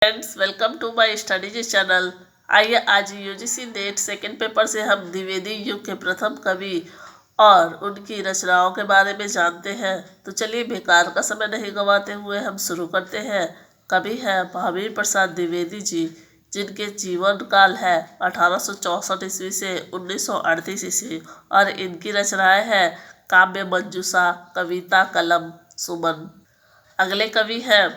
Friends, welcome to my studies channel. आइए आज UGC net second paper से हम द्विवेदी युग के प्रथम कवि और उनकी रचनाओं के बारे में जानते हैं। तो चलिए बेकार का समय नहीं गंवाते हुए हम शुरू करते हैं। कवि हैं महावीर प्रसाद द्विवेदी जी, जिनके जीवन काल है 1864 ईस्वी से 1938 ईस्वी और इनकी रचनाएं हैं काव्य मंजूषा, कविता, कलम, सुमन। अगले कवि हैं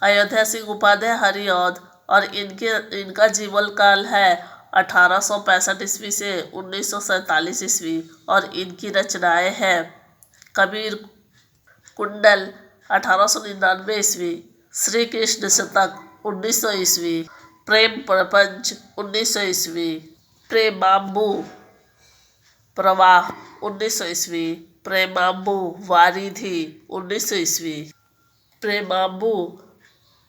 अयोध्या सिंह उपाध्याय हरिऔध और इनका जीवन काल है 1865 ईस्वी से 1947 ईस्वी और इनकी रचनाएं हैं कबीर कुंडल 1899 ईस्वी, श्री कृष्ण शतक 1900 ईस्वी, प्रेम प्रपंच 1900 ईस्वी, प्रेमांबु प्रवाह 1900 ईस्वी, प्रेमांबु वारिधि 1900 ईस्वी, प्रेमांबु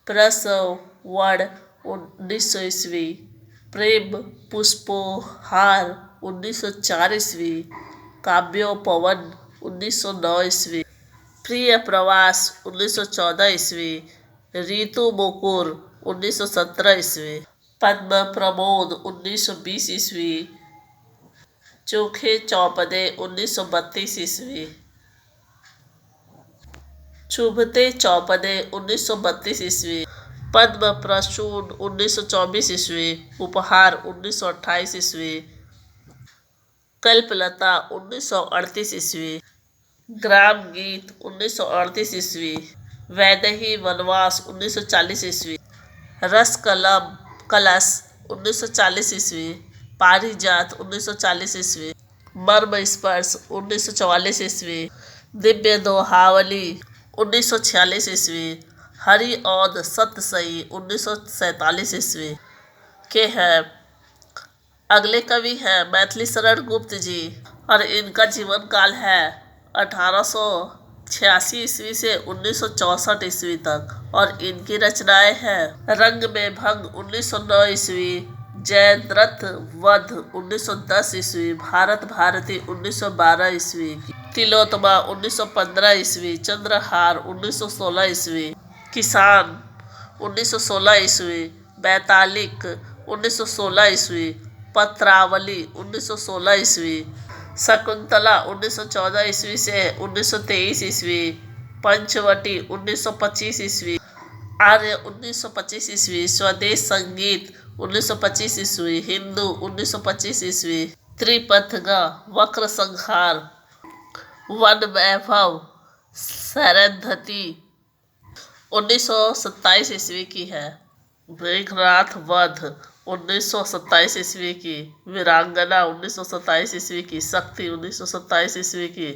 प्रसव वर्ण 1900 ईस्वी, प्रेम पुष्पोहार 1904 ईस्वी, काव्योपवन 1909 ईस्वी, प्रिय प्रवास 1914 ईस्वी, ऋतु मुकुर 1917 ईस्वी, पद्म प्रमोद 1920 ईस्वी, चोखे चौपदे 1932 ईस्वी, चुभते चौपदे 1932 ईस्वी, पद्म प्रसून 1924 ईस्वी, उपहार 1928 ईस्वी, कल्पलता 1938 ईस्वी, ग्राम गीत 1938 ईस्वी, वैदेही वनवास 1940 ईस्वी, रस कलम कलश 1940 ईस्वी, पारिजात 1940 ईस्वी, मर्म स्पर्श 1944 ईस्वी, दिव्य दोहावली 1946 ईस्वी, हरिऔध सतसई 1947 ईस्वी के हैं। अगले कवि हैं मैथिली शरण गुप्त जी और इनका जीवन काल है 1886 ईस्वी से 1964 ईस्वी तक और इनकी रचनाएं हैं रंग में भंग 1909 ईस्वी, जयद्रथ वध 1910 ईस्वी, भारत भारती 1912 ईस्वी, तिलोत्तमा 1915 ईस्वी, चंद्रहार 1916 ईस्वी, किसान 1916 ईस्वी, बैतालिक 1916 ईस्वी, पत्रावली 1916 ईस्वी, शकुंतला 1914 ईस्वी से 1923 ईस्वी, पंचवटी 1925 ईस्वी, आर्य 1925 ईस्वी, स्वदेश संगीत 1925 ईस्वी, हिंदू 1925 ईस्वी, त्रिपथगा, वक्र संहार, वन वैभव, सैरंधति 1927 ईस्वी की है, मेघनाथ वध 1927 ईस्वी की, वीरांगना 1927 ईस्वी की, शक्ति 1927 ईस्वी की,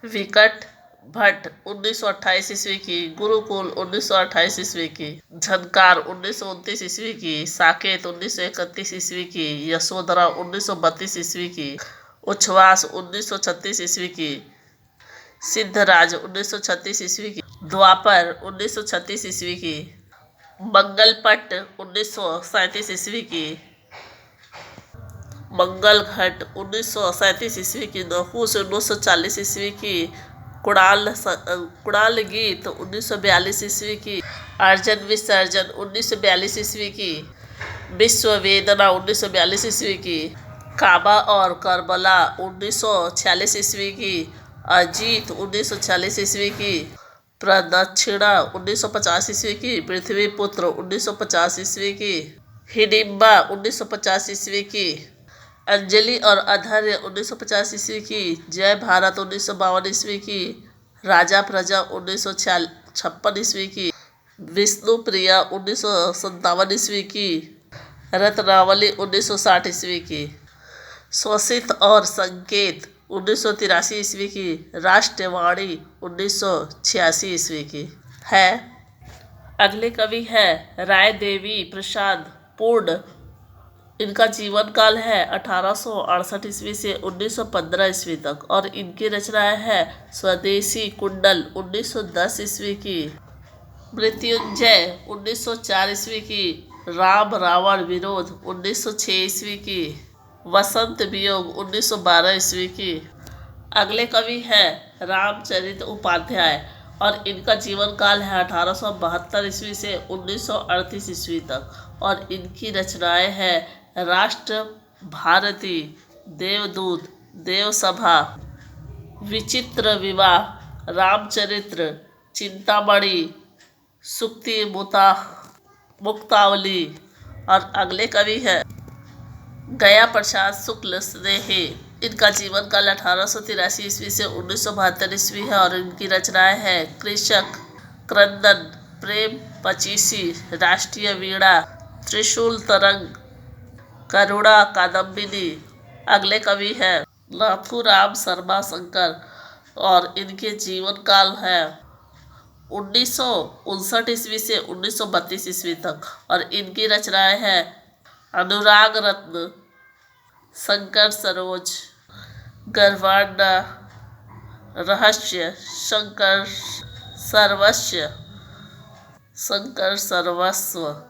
विकट भट्ट 1928 ईस्वी की, गुरुकुल 1928 ईस्वी की, झनकार 1929 ईस्वी की, साकेत 1931 ईस्वी की, यशोधरा 1932 ईस्वी की, उच्छ्वास 1936 ईस्वी की, सिद्धराज 1936 ईस्वी की, द्वापर 1936 ईस्वी की, मंगलपट 1937 ईस्वी की, मंगलघट 1937 ईस्वी की, नहुस 1940 ईस्वी की, कुणाल गीत 1942 ईस्वी की, अर्जन विसर्जन 1942 ईस्वी की, विश्व वेदना 1942 ईस्वी की, काबा और करबला 1946 ईस्वी की, अजीत 1946 ईस्वी की, प्रदक्षिणा 1950 ईस्वी की, पृथ्वीपुत्र 1950 ईस्वी की, हिडिंबा 1950 ईस्वी की, अंजलि और अधर्य 1950 ईस्वी की, जय भारत 1952 ईस्वी की, राजा प्रजा 1956 ईस्वी की, विष्णु प्रिया 1957 ईस्वी की, रत्नावली 1960 ईस्वी की, शोषित और संकेत 1983 ईस्वी की, राष्ट्रवाणी 1986 ईस्वी की है। अगले कवि है राय देवी प्रसाद पूर्ण। इनका जीवन काल है 1868 ईस्वी से 1915 ईस्वी तक और इनकी रचनाएं है स्वदेशी कुंडल 1910 ईस्वी की, मृत्युंजय 1904 ईस्वी की, राम रावण विरोध 1906 ईस्वी की, वसंत वियोग 1912 ईस्वी की। अगले कवि हैं रामचरित उपाध्याय और इनका जीवन काल है 1872 ईस्वी से 1938 ईस्वी तक। और इनकी रचनाएं हैं राष्ट्र भारती, देवदूत, देवसभा, विचित्र विवाह, रामचरित्र, चिंतामणि, सुक्ति मुक्तावली। और अगले कवि हैं गया प्रसाद शुक्ल स्नेही। इनका जीवन काल 1883 ईस्वी से 1972 ईस्वी है। और इनकी रचनाएं हैं कृषक, क्रंदन, प्रेम पचीसी, राष्ट्रीय वीणा, त्रिशूल तरंग, करुणा कादम्बिनी। अगले कवि हैं नाथूराम शर्मा शंकर। और इनके जीवन काल है 1959 ईस्वी से 1932 ईस्वी तक। और इनकी रचनाएं हैं अनुराग रत्न, शंकर सरोज, गर्भांडा, रहस्य, शंकर सर्वस्व।